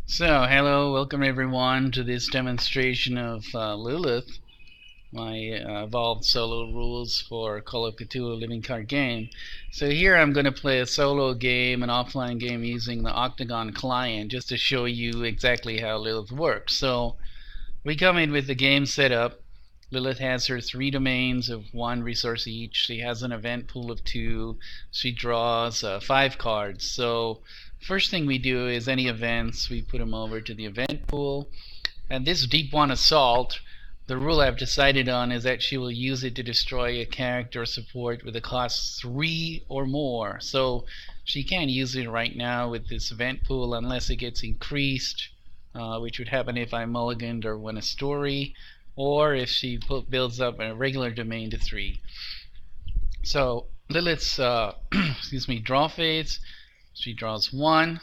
So, hello, welcome everyone to this demonstration of Lilith, my evolved solo rules for Call of Cthulhu living card game. So here I'm going to play a solo game, an offline game using the OCTGN client just to show you exactly how Lilith works. So we come in with the game setup. Lilith has her 3 domains of 1 resource each. She has an event pool of 2. She draws 5 cards. So first thing we do is any events, we put them over to the event pool. And this Deep One Assault, the rule I've decided on is that she will use it to destroy a character or support with a cost 3 or more. So she can't use it right now with this event pool unless it gets increased, which would happen if I mulliganed or won a story, or if she builds up a regular domain to 3. So Lilith's draw phase, she draws 1.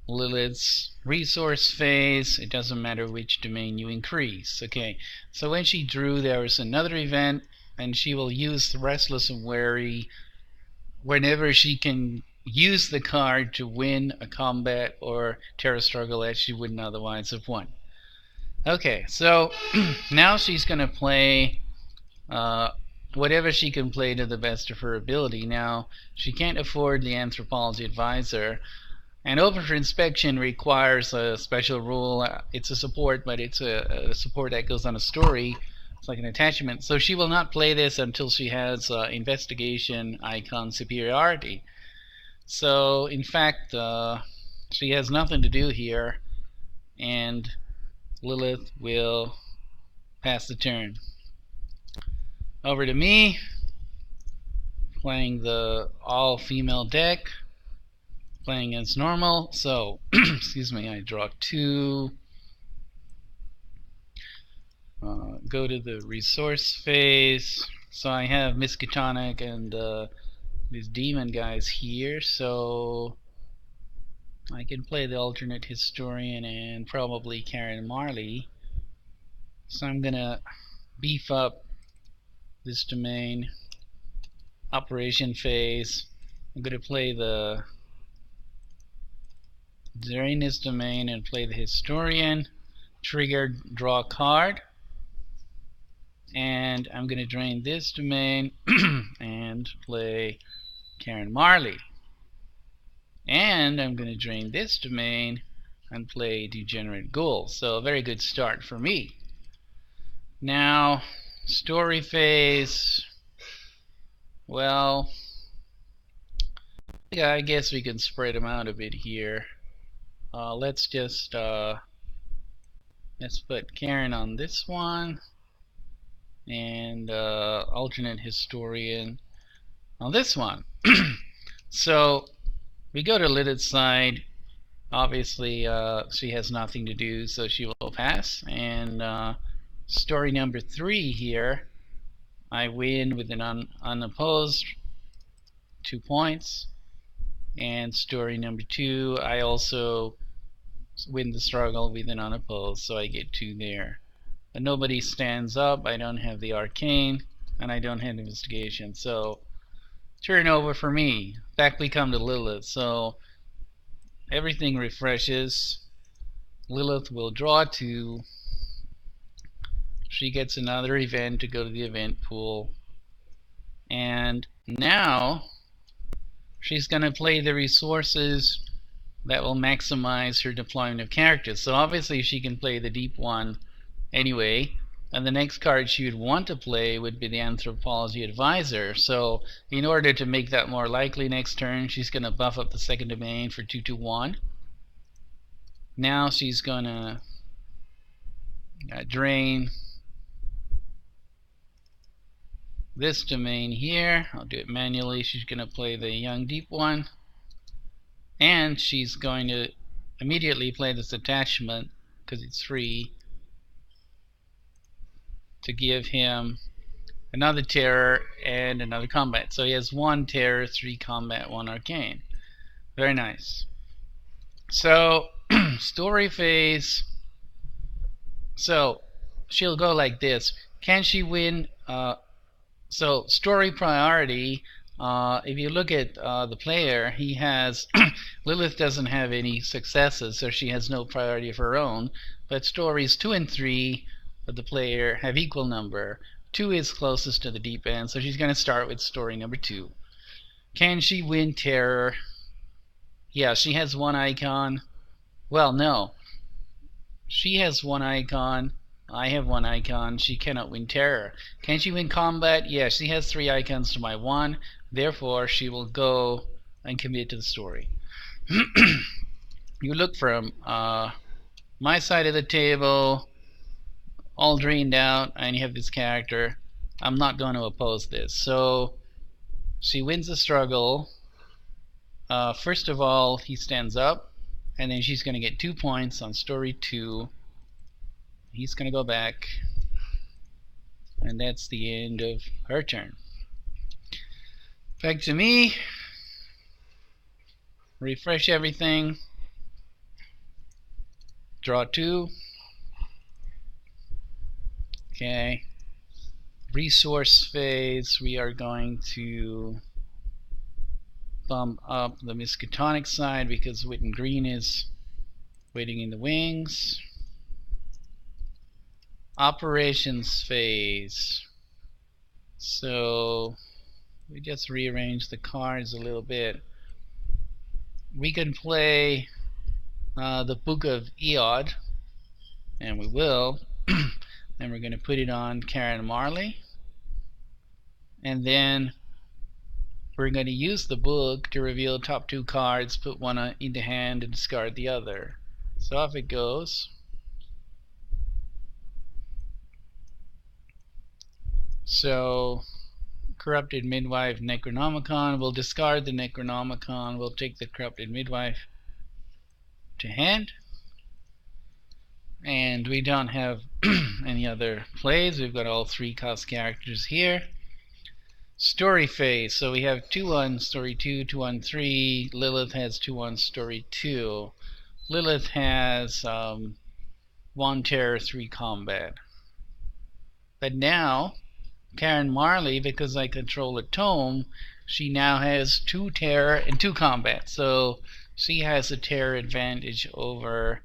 Lilith's resource phase, it doesn't matter which domain you increase. Okay, so when she drew, there was another event, and she will use the Restless and Wary whenever she can use the card to win a combat or terror struggle that she wouldn't otherwise have won. Okay, so now she's going to play whatever she can play to the best of her ability. Now, she can't afford the Anthropology Advisor, and Open for Inspection requires a special rule. It's a support, but it's a support that goes on a story. It's like an attachment. So she will not play this until she has Investigation Icon Superiority. So, in fact, she has nothing to do here, and Lilith will pass the turn. Over to me, playing the all-female deck, playing as normal. So, excuse me, I draw 2. Go to the resource phase. So I have Miskatonic and these demon guys here. So I can play the alternate historian and probably Karen Marley. So I'm gonna beef up this domain. Operation phase. I'm gonna play the drain this domain and play the historian. Trigger, draw a card. And I'm gonna drain this domain and play Karen Marley. And I'm going to drain this domain and play Degenerate Ghoul. So a very good start for me. Now, story phase. Well, yeah, I guess we can spread them out a bit here. Let's just let's put Karen on this one, and alternate historian on this one. So we go to Lilith's side. Obviously, she has nothing to do, so she will pass. And story number 3 here, I win with an unopposed 2 points. And story number 2, I also win the struggle with an unopposed, so I get 2 there. But nobody stands up. I don't have the arcane, and I don't have investigation. So turn over for me. Back we come to Lilith. So everything refreshes. Lilith will draw 2. She gets another event to go to the event pool. And now she's going to play the resources that will maximize her deployment of characters. So obviously she can play the deep one anyway. And the next card she would want to play would be the Anthropology Advisor. So in order to make that more likely next turn, she's going to buff up the second domain for 2/1. Now she's going to drain this domain here. I'll do it manually. She's going to play the young deep one. And she's going to immediately play this attachment, because it's free, to give him another terror and another combat. So he has 1 terror, 3 combat, 1 arcane. Very nice. So story phase. So she'll go like this. Can she win? So story priority, if you look at the player, he has Lilith doesn't have any successes, so she has no priority of her own. But stories 2 and 3 of the player have equal number. 2 is closest to the deep end, so she's going to start with story number 2. Can she win terror? Yeah, she has one icon. Well, no. She has one icon. I have one icon. She cannot win terror. Can she win combat? Yeah, she has 3 icons to my 1. Therefore, she will go and commit to the story. You look from my side of the table, all drained out, and you have this character. I'm not going to oppose this. So she wins the struggle. First of all, he stands up, and then she's going to get 2 points on story 2. He's going to go back, and that's the end of her turn. Back to me. Refresh everything. Draw 2. Okay. Resource phase, we are going to bump up the Miskatonic side because Witten Green is waiting in the wings. Operations phase. So we just rearrange the cards a little bit. We can play the Book of Eod, and we will. And we're going to put it on Karen Marley. And then we're going to use the book to reveal top 2 cards, put one in the hand, and discard the other. So off it goes. So, Corrupted Midwife, Necronomicon. We'll discard the Necronomicon. We'll take the Corrupted Midwife to hand. And we don't have any other plays. We've got all 3 cost characters here. Story phase. So we have 2 on story 2, 2 on 3. Lilith has 2 on story 2. Lilith has 1 terror, 3 combat. But now, Karen Marley, because I control a tome, she now has 2 terror and 2 combat. So she has a terror advantage over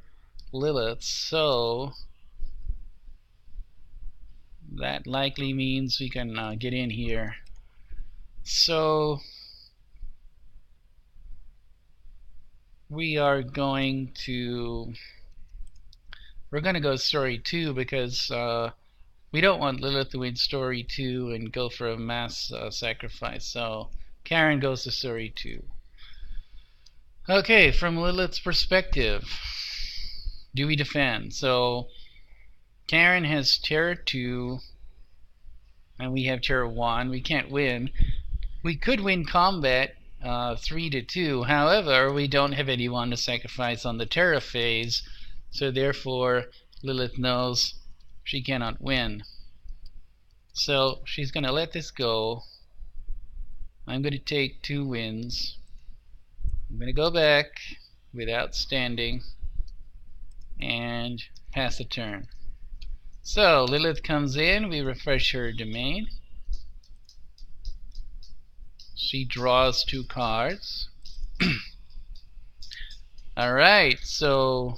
Lilith. So that likely means we can get in here. So we're going to go story 2 because we don't want Lilith to win story 2 and go for a mass sacrifice. So Karen goes to story 2. Okay, from Lilith's perspective, do we defend? So Karen has terror 2 and we have terror 1. We can't win. We could win combat 3-2. However, we don't have anyone to sacrifice on the terror phase, so therefore Lilith knows she cannot win. So she's going to let this go. I'm going to take 2 wins. I'm going to go back without standing and pass the turn. So Lilith comes in, we refresh her domain. She draws 2 cards. Alright, so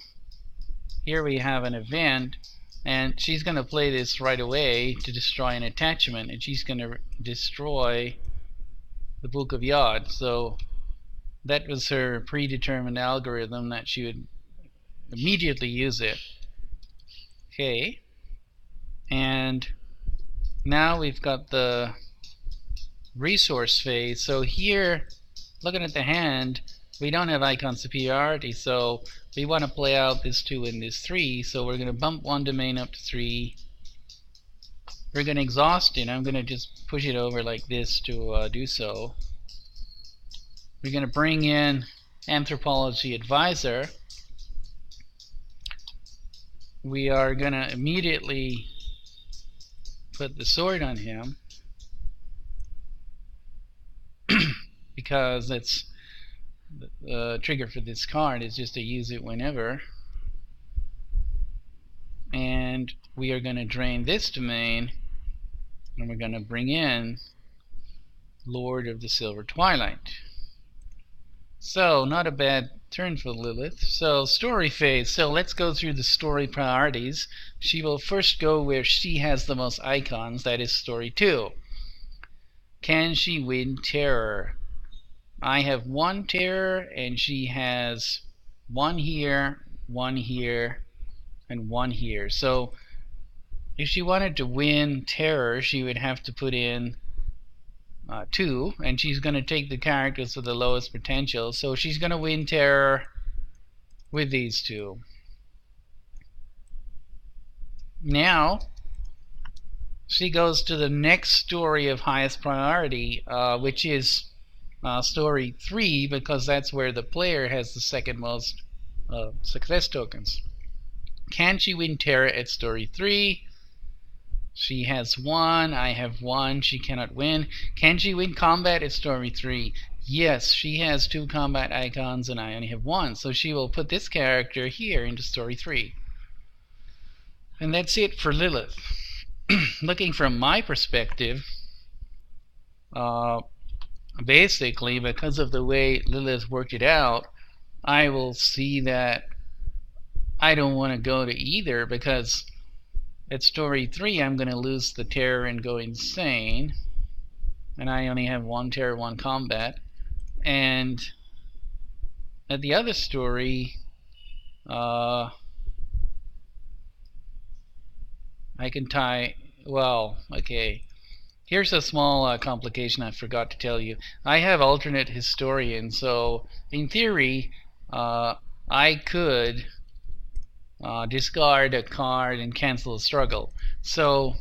here we have an event, and she's going to play this right away to destroy an attachment, and she's going to destroy the Book of Yod. So that was her predetermined algorithm that she would immediately use it. Okay, and now we've got the resource phase. So here, looking at the hand, we don't have icon superiority, so we want to play out this 2 and this 3, so we're going to bump 1 domain up to 3. We're going to exhaust it. I'm going to just push it over like this to do so. We're going to bring in Anthropology Advisor. We are going to immediately put the sword on him because it's the trigger for this card is just to use it whenever. And we are going to drain this domain, and we're going to bring in Lord of the Silver Twilight. So, not a bad turn for Lilith. So, story phase. So, let's go through the story priorities. She will first go where she has the most icons, that is story 2. Can she win terror? I have 1 terror, and she has 1 here, 1 here, and 1 here. So, if she wanted to win terror, she would have to put in 2, and she's going to take the characters with the lowest potential, so she's going to win terror with these 2. Now she goes to the next story of highest priority, which is story 3, because that's where the player has the second most success tokens. Can she win terror at story 3? She has 1, I have 1, she cannot win. Can she win combat at story 3? Yes, she has 2 combat icons and I only have 1, so she will put this character here into story 3. And that's it for Lilith. Looking from my perspective, basically, because of the way Lilith worked it out, I will see that I don't want to go to either, because at story 3 I'm going to lose the terror and go insane, and I only have 1 terror, 1 combat. And at the other story, I can tie, well, okay, here's a small complication I forgot to tell you. I have alternate historian, so in theory I could discard a card and cancel a struggle. So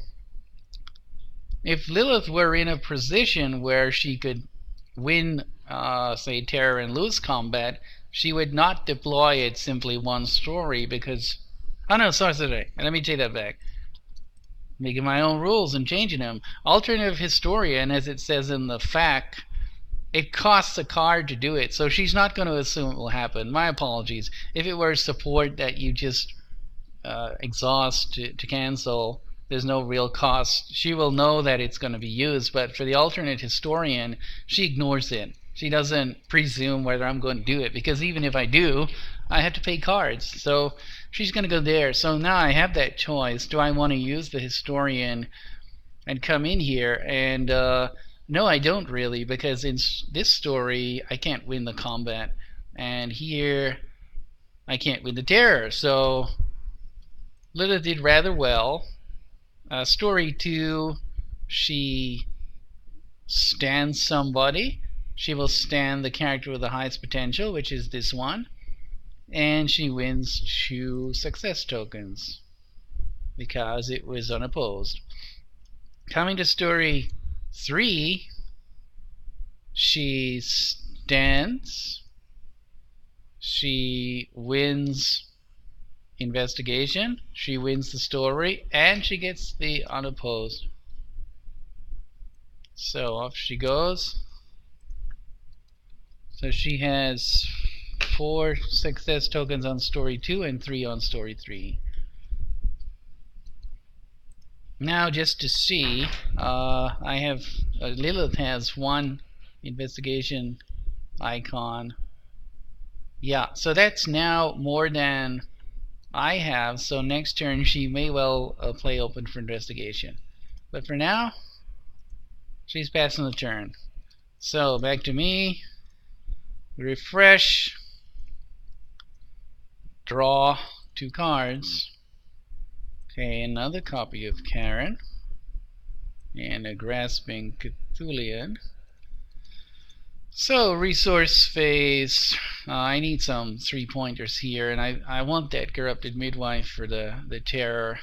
if Lilith were in a position where she could win, say, terror and lose combat, she would not deploy it simply 1 story, because... Oh no, sorry. Let me take that back. Making my own rules and changing them. Alternative historian, as it says in the FAQ, it costs a card to do it, so she's not going to assume it will happen. My apologies. If it were support that you just exhaust to cancel, there's no real cost. She will know that it's going to be used, but for the alternate historian, she ignores it. She doesn't presume whether I'm going to do it, because even if I do, I have to pay cards. So she's going to go there. So now I have that choice. Do I want to use the historian and come in here? And no, I don't really, because in this story I can't win the combat, and here I can't win the terror. So Lilith did rather well. Story 2, she stands somebody. She will stand the character with the highest potential, which is this one, and she wins 2 success tokens because it was unopposed. Coming to story 3, she stands, she wins investigation, she wins the story, and she gets the unopposed. So off she goes. So she has 4 success tokens on story 2 and 3 on story 3. Now, just to see, I have Lilith has 1 investigation icon. Yeah, so that's now more than I have. So next turn she may well play open for investigation. But for now, she's passing the turn. So back to me. Refresh. Draw 2 cards. Okay, another copy of Karen, and a grasping Cthulhu. So resource phase, I need some 3-pointers here, and I want that corrupted midwife for the terror.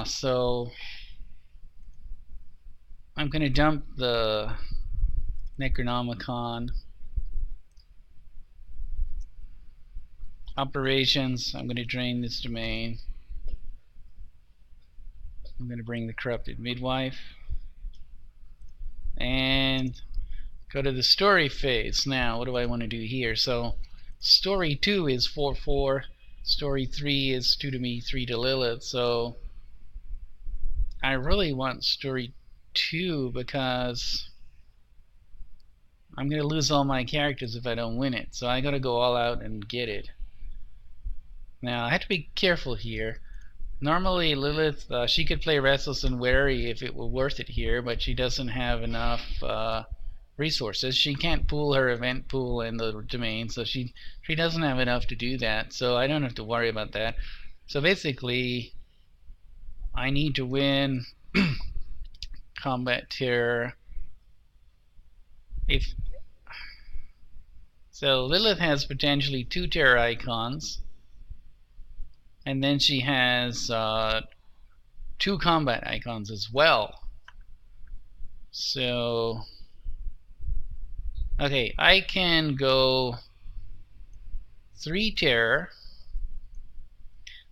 So I'm going to dump the Necronomicon. Operations, I'm going to drain this domain. I'm going to bring the corrupted midwife and go to the story phase. Now, what do I want to do here? So, story 2 is 4/4. Story 3 is 2 to me, 3 to Lilith. So, I really want story 2 because I'm going to lose all my characters if I don't win it. So I got to go all out and get it. Now I have to be careful here. Normally Lilith, she could play Restless and Wary if it were worth it here, but she doesn't have enough resources. She can't pool her event pool in the domain, so she doesn't have enough to do that. So I don't have to worry about that. So basically, I need to win combat terror. So Lilith has potentially 2 terror icons, and then she has 2 combat icons as well. So okay, I can go 3 terror.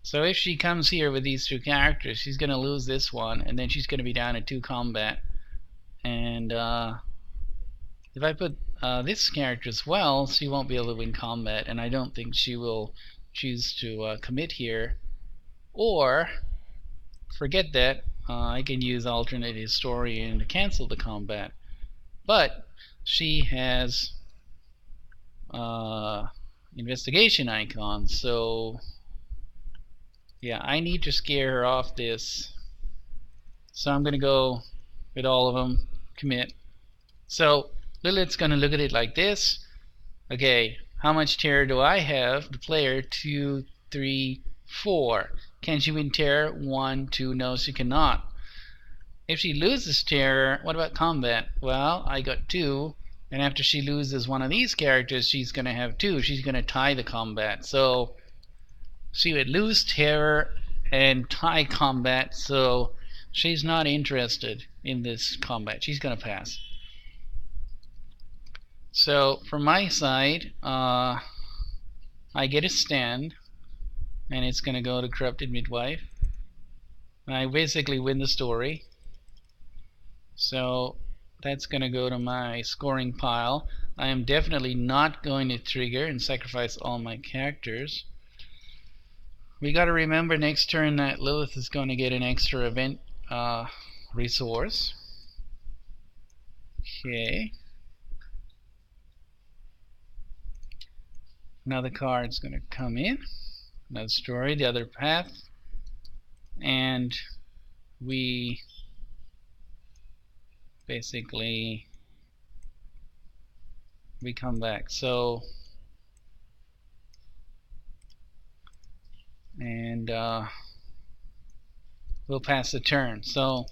So if she comes here with these 2 characters, she's going to lose this one, and then she's going to be down at 2 combat. And if I put this character as well, she won't be able to win combat, and I don't think she will choose to commit here. Or, forget that, I can use alternate historian to cancel the combat. But she has investigation icon, so yeah, I need to scare her off this. So I'm going to go with all of them, commit. So Lilith's going to look at it like this. Okay, how much terror do I have? The player, 2, 3, 4. Can she win terror? 1, 2. No, she cannot. If she loses terror, what about combat? Well, I got 2. And after she loses one of these characters, she's going to have 2. She's going to tie the combat. So she would lose terror and tie combat, so she's not interested in this combat. She's going to pass. So from my side, I get a stand, and it's going to go to Corrupted Midwife. And I basically win the story. So that's going to go to my scoring pile. I am definitely not going to trigger and sacrifice all my characters. We got to remember next turn that Lilith is going to get an extra event resource. Okay. Another card's going to come in. Another story, the other path. And we basically come back. So and we'll pass the turn. So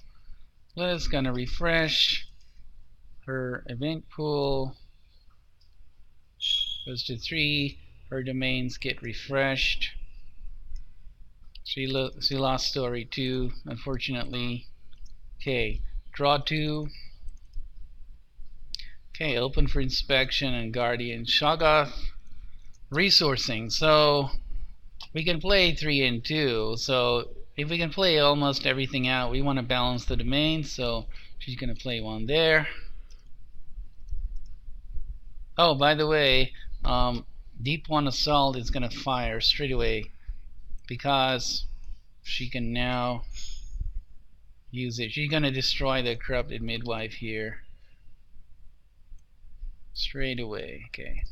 Lilith's going to refresh her event pool. Goes to 3. Her domains get refreshed. She lost story 2, unfortunately. Okay, draw 2. Okay, open for inspection and Guardian Shoggoth. Resourcing. So we can play 3 and 2. So if we can play almost everything out, we want to balance the domain. So she's going to play 1 there. Oh, by the way, Deep One Assault is going to fire straight away because she can now use it. She's going to destroy the Corrupted Midwife here straight away. Okay.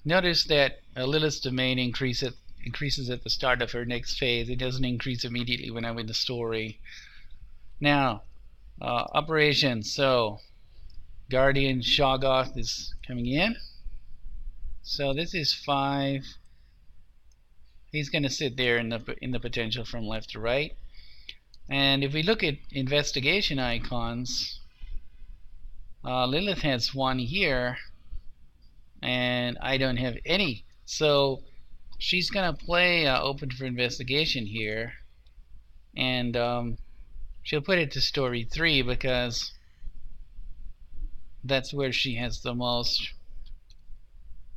Notice that Lilith's domain increases at the start of her next phase. It doesn't increase immediately when I win the story. Now, operations. So Guardian Shoggoth is coming in. So this is 5. He's going to sit there in the potential from left to right. And if we look at investigation icons, Lilith has 1 here, and I don't have any. So she's going to play open for investigation here, and she'll put it to story 3 because that's where she has the most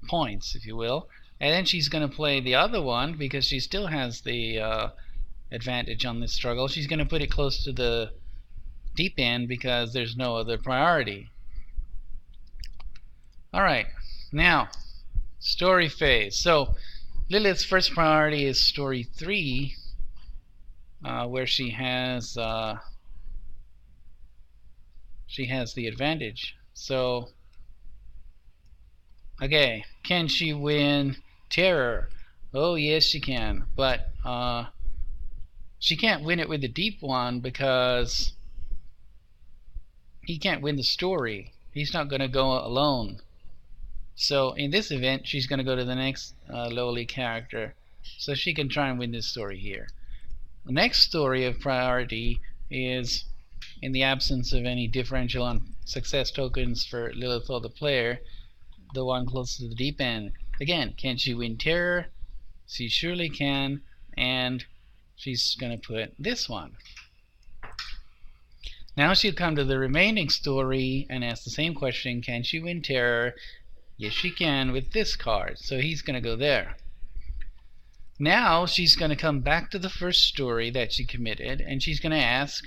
points, if you will. And then she's going to play the other one because she still has the advantage on this struggle. She's going to put it close to the deep end because there's no other priority. Alright, now story phase. So Lilith's first priority is story 3, where she has the advantage. So, okay, can she win terror? Oh, yes, she can. But she can't win it with the deep one because he can't win the story. He's not going to go alone. So in this event, she's going to go to the next lowly character, so she can try and win this story here. The next story of priority is, in the absence of any differential on success tokens for Lilith or the player, the one close to the deep end. Again, can she win terror? She surely can, and she's going to put this one. Now she'll come to the remaining story and ask the same question, can she win terror? Yes, she can with this card, so he's going to go there. Now she's going to come back to the first story that she committed, and she's going to ask,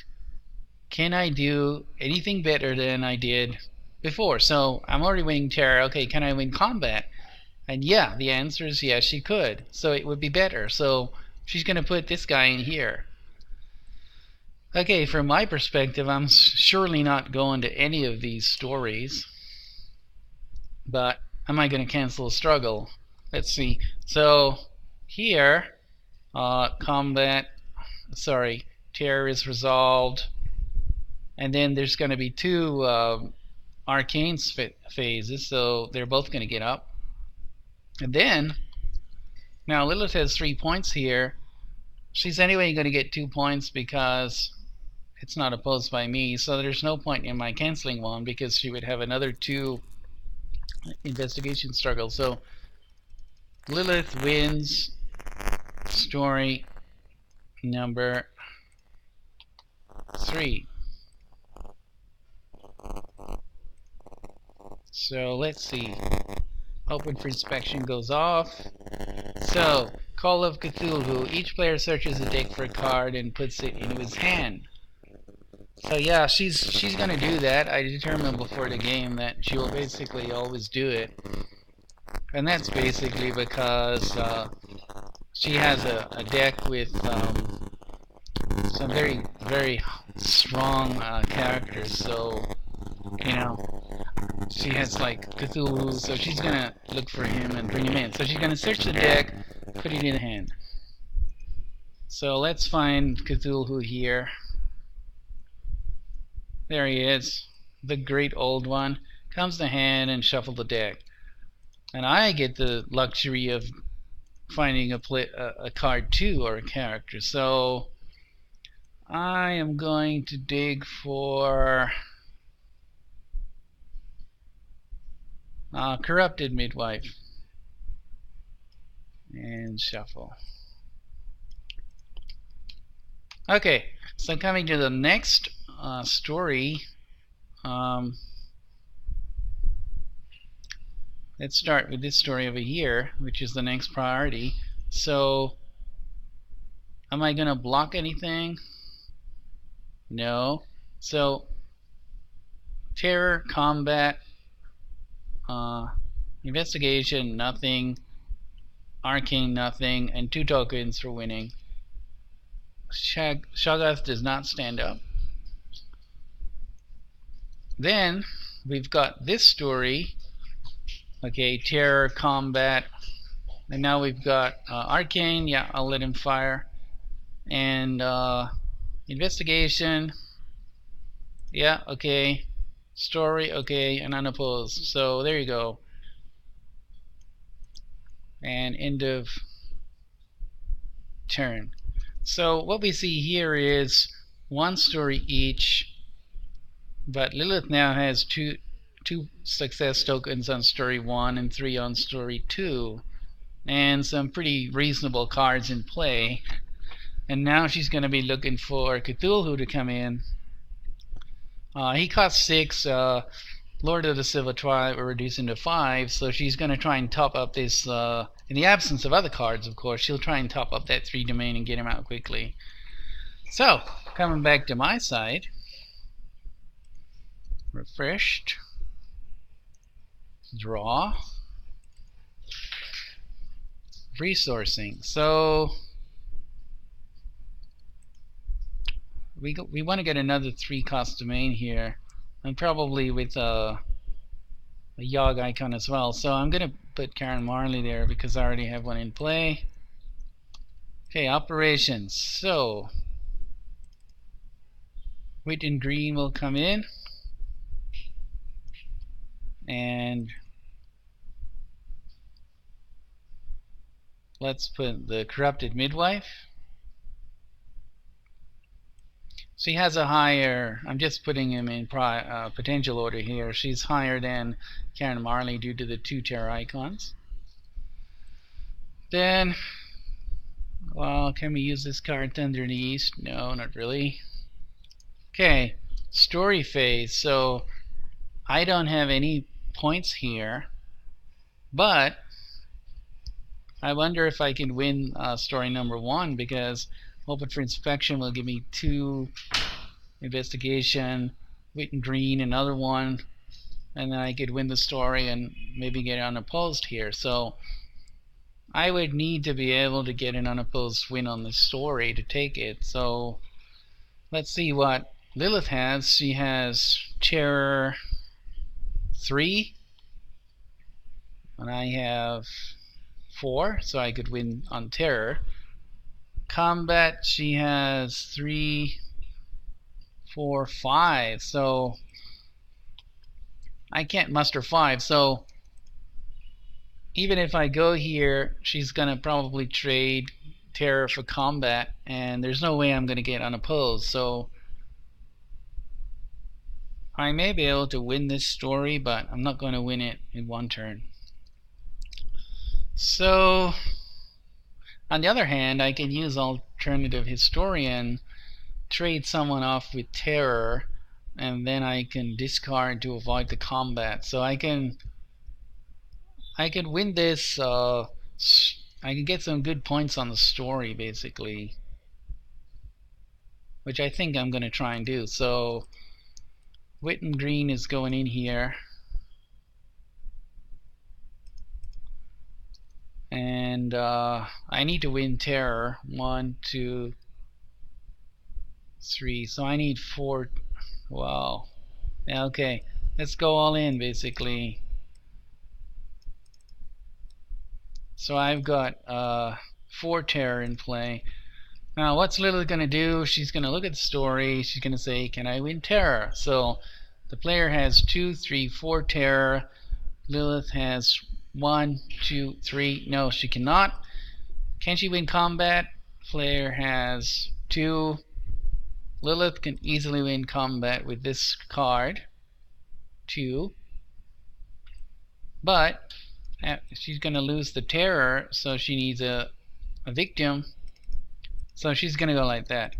can I do anything better than I did before? So I'm already winning terror. Okay, can I win combat? And yeah, the answer is yes, she could. So it would be better. So she's going to put this guy in here. Okay, from my perspective, I'm surely not going to any of these stories. But am I going to cancel a struggle? Let's see. So here, terror is resolved. And then there's going to be two arcane phases, so they're both going to get up. And then, now Lilith has 3 points here. She's anyway going to get 2 points because it's not opposed by me, so there's no point in my canceling one because she would have another 2 investigation struggles. So Lilith wins story number 3. So let's see. Open for inspection goes off. So, Call of Cthulhu. Each player searches a deck for a card and puts it into his hand. So yeah, she's gonna do that. I determined before the game that she will basically always do it. And that's basically because she has a deck with some very, very strong characters. So, you know, she has like Cthulhu, so she's gonna look for him and bring him in. So she's gonna search the deck, put it in the hand. So let's find Cthulhu here. There he is, the great old one. Comes to hand and shuffle the deck. And I get the luxury of finding a card too, or a character. So I am going to dig for Corrupted Midwife and shuffle. Okay, so coming to the next story. Let's start with this story over here, which is the next priority. So, am I going to block anything? No. So, terror, combat, investigation, nothing. Arcane, nothing. And 2 tokens for winning. Shoggoth does not stand up. Then, we've got this story. Okay, terror, combat, and now we've got arcane. Yeah, I'll let him fire. And investigation. Yeah, okay. Story, okay, and unopposed. So there you go. And end of turn. So what we see here is 1 story each, but Lilith now has two success tokens on story 1 and 3 on story 2, and some pretty reasonable cards in play. And now she's going to be looking for Cthulhu to come in. He costs 6. Lord of the Silver Tribe will reduce him to 5, so she's going to try and top up this, in the absence of other cards, of course, she'll try and top up that 3 domain and get him out quickly. So, coming back to my side, refreshed, draw, resourcing. So we want to get another 3 cost domain here, and probably with a Yogg icon as well. So I'm going to put Karen Marley there because I already have one in play. Okay, operations. So Wit and Green will come in, and let's put the Corrupted Midwife. She has a higher, I'm just putting him in potential order here. She's higher than Karen Marley due to the 2 terror icons. Then, well, can we use this card, Thunder in the East? No, not really. Okay, story phase. So I don't have any points here, but I wonder if I can win story number 1, because Open for Inspection will give me 2 investigation, Wit and Green, another 1, and then I could win the story and maybe get unopposed here. So I would need to be able to get an unopposed win on the story to take it. So let's see what Lilith has. She has Terror 3, and I have 4, so I could win on Terror. Combat, she has 3, 4, 5, so I can't muster 5. So even if I go here, she's gonna probably trade Terror for combat, and there's no way I'm gonna get unopposed. So I may be able to win this story, but I'm not going to win it in 1 turn. So on the other hand, I can use Alternative Historian, trade someone off with Terror, and then I can discard to avoid the combat. So I can win this. I can get some good points on the story, basically, which I think I'm going to try and do. So Wit and Green is going in here, and I need to win Terror. 1, 2, 3. So I need 4. Wow. Okay, let's go all in, basically. So I've got 4 Terror in play. Now what's Lilith going to do? She's going to look at the story. She's going to say, can I win Terror? So the player has 2, 3, 4 Terror. Lilith has 1, 2, 3. No, she cannot. Can she win combat? Player has 2. Lilith can easily win combat with this card. 2. But she's going to lose the Terror, so she needs a victim. So she's going to go like that.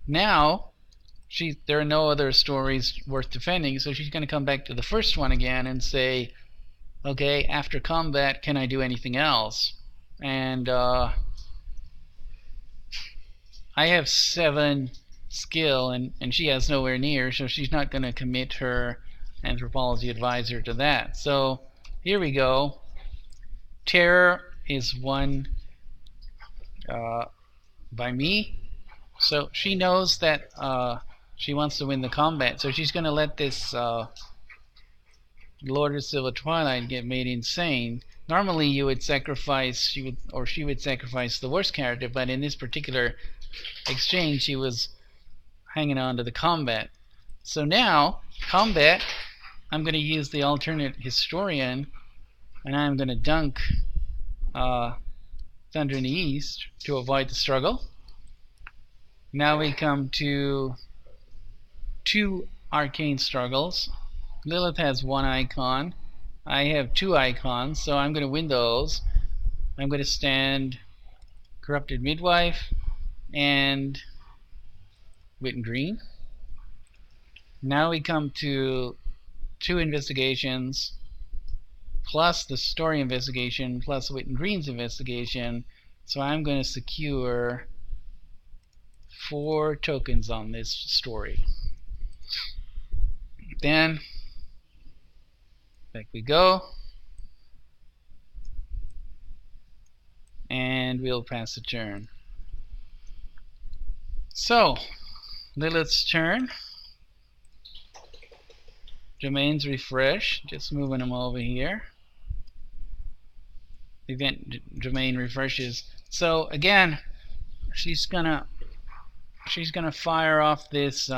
Now, there are no other stories worth defending, so she's going to come back to the first one again and say, okay, after combat, can I do anything else? And I have 7 skill, and she has nowhere near, so she's not going to commit her Anthropology Advisor to that. So here we go. Terror is won by me. So she knows that she wants to win the combat, so she's going to let this Lord of Silver Twilight get made insane. Normally you would sacrifice, she would sacrifice the worst character, but in this particular exchange she was hanging on to the combat. So now, combat, I'm going to use the alternate historian, and I'm going to dunk Thunder in the East to avoid the struggle. Now we come to 2 arcane struggles. Lilith has 1 icon. I have 2 icons, so I'm going to win those. I'm going to stand Corrupted Midwife and Wit and Green. Now we come to 2 investigations plus the story investigation plus Wit and Green's investigation. So I'm going to secure 4 tokens on this story. Then back we go, and we'll pass the turn. So Lilith's turn. domains refresh. Just moving them over here. Event domain refreshes. So again, she's gonna fire off this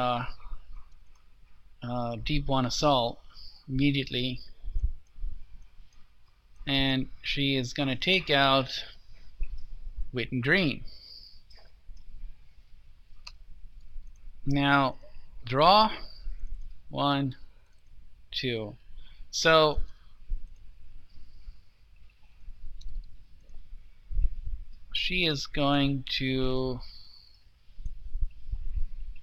deep one assault immediately, and she is gonna take out Witten Green. Now draw 1, 2. So she is going to,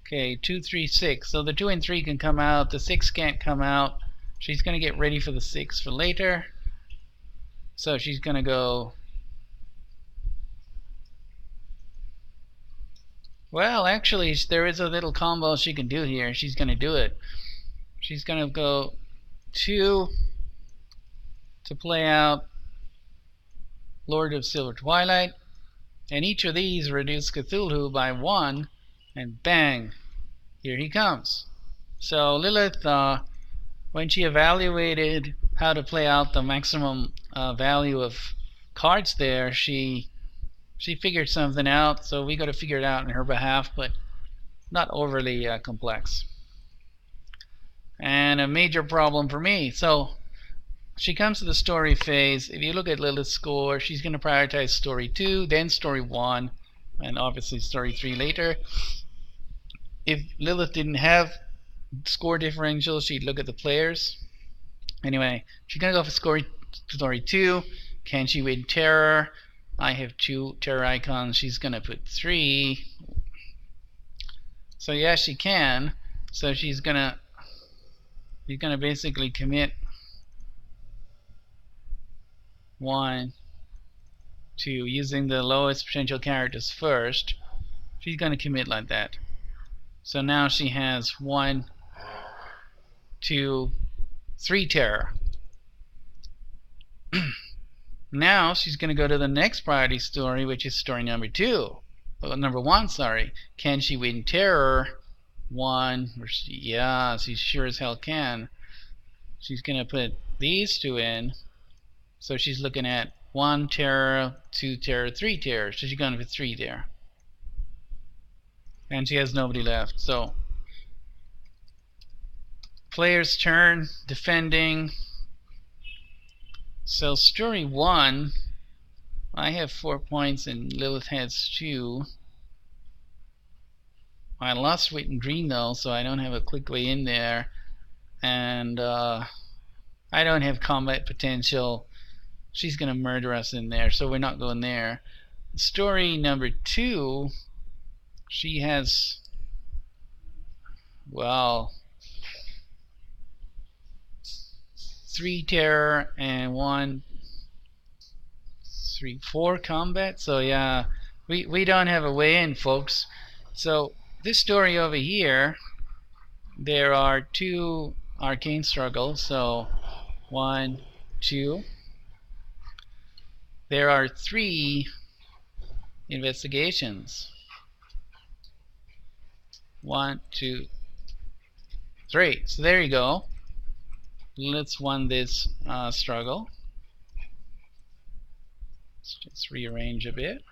okay, 2, 3, 6. So the 2 and 3 can come out. The 6 can't come out. She's going to get ready for the 6 for later. So she's going to go, well, actually, there is a little combo she can do here. She's going to do it. She's going to go 2 to play out Lord of Silver Twilight. And each of these reduce Cthulhu by 1, and bang, here he comes. So Lilith, when she evaluated how to play out the maximum value of cards there, she figured something out. So we got to figure it out on her behalf, but not overly complex. And a major problem for me. So she comes to the story phase. If you look at Lilith's score, she's going to prioritize story 2, then story 1, and obviously story 3 later. If Lilith didn't have score differential, she'd look at the players. Anyway, she's going to go for story 2. Can she win terror? I have 2 terror icons. She's going to put 3. So yeah, she can. So she's going to basically commit 1, 2, using the lowest potential characters first. She's going to commit like that. So now she has 1, 2, 3 terror. Now she's going to go to the next priority story, which is story number 2. Well, number 1, sorry. Can she win terror? 1. Yeah, she sure as hell can. She's going to put these 2 in. So she's looking at 1 terror, 2 terror, 3 terror. So she's going to put 3 there. And she has nobody left. So player's turn, defending. So story 1, I have 4 points and Lilith has 2. I lost Witten Green though, so I don't have a quick way in there. And I don't have combat potential. She's going to murder us in there, so we're not going there. Story number 2, she has, well, 3 terror and 1, 3, 4 combat. So yeah, we don't have a way in, folks. So this story over here, there are 2 arcane struggles. So 1, 2. There are 3 investigations. 1, 2, 3. So there you go. Let's won this struggle. Let's just rearrange a bit.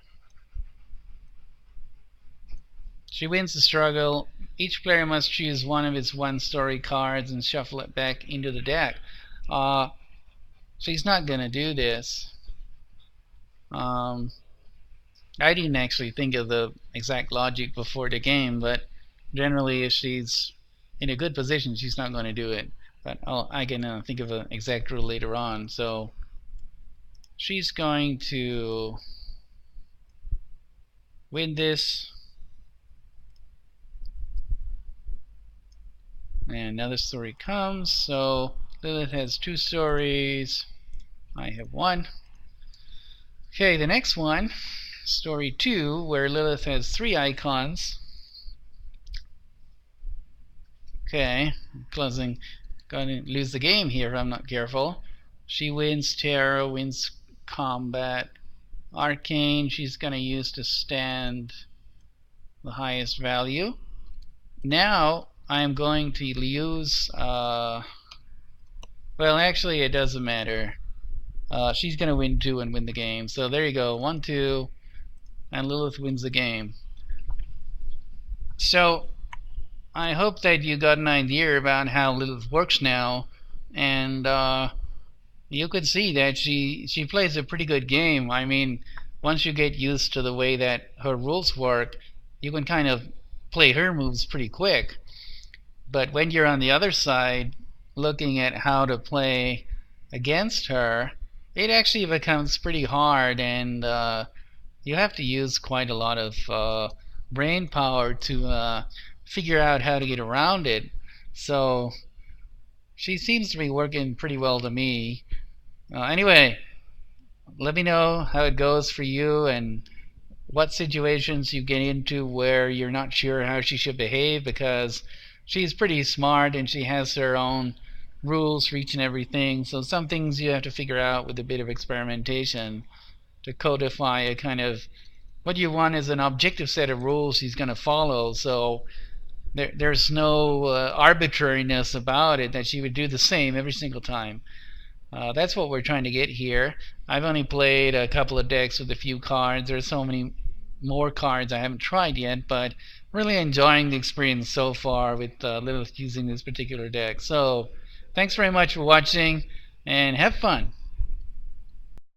She wins the struggle. Each player must choose one of its 1-story cards and shuffle it back into the deck. She's not going to do this. I didn't actually think of the exact logic before the game, but generally if she's in a good position, she's not going to do it. But I can think of an exact rule later on. So she's going to win this. And another story comes. So Lilith has 2 stories. I have 1. Okay, the next one, story 2, where Lilith has 3 icons. Okay, closing. Going to lose the game here if I'm not careful. She wins terror, wins combat. Arcane, she's going to use to stand the highest value. Now I'm going to use Well, actually, it doesn't matter. She's going to win 2 and win the game. So there you go. 1, 2, and Lilith wins the game. So I hope that you got an idea about how Lilith works now, and you could see that she plays a pretty good game. I mean, once you get used to the way that her rules work, you can kind of play her moves pretty quick. But when you're on the other side, looking at how to play against her, it actually becomes pretty hard, and you have to use quite a lot of brain power to figure out how to get around it. So she seems to be working pretty well to me. Anyway, let me know how it goes for you and what situations you get into where you're not sure how she should behave, because she's pretty smart and she has her own rules for each and everything. So some things you have to figure out with a bit of experimentation to codify a kind of what you want is an objective set of rules she's going to follow. So there's no arbitrariness about it, that she would do the same every single time. That's what we're trying to get here. I've only played a couple of decks with a few cards. There's so many more cards I haven't tried yet, but really enjoying the experience so far with Lilith using this particular deck. So thanks very much for watching, and have fun.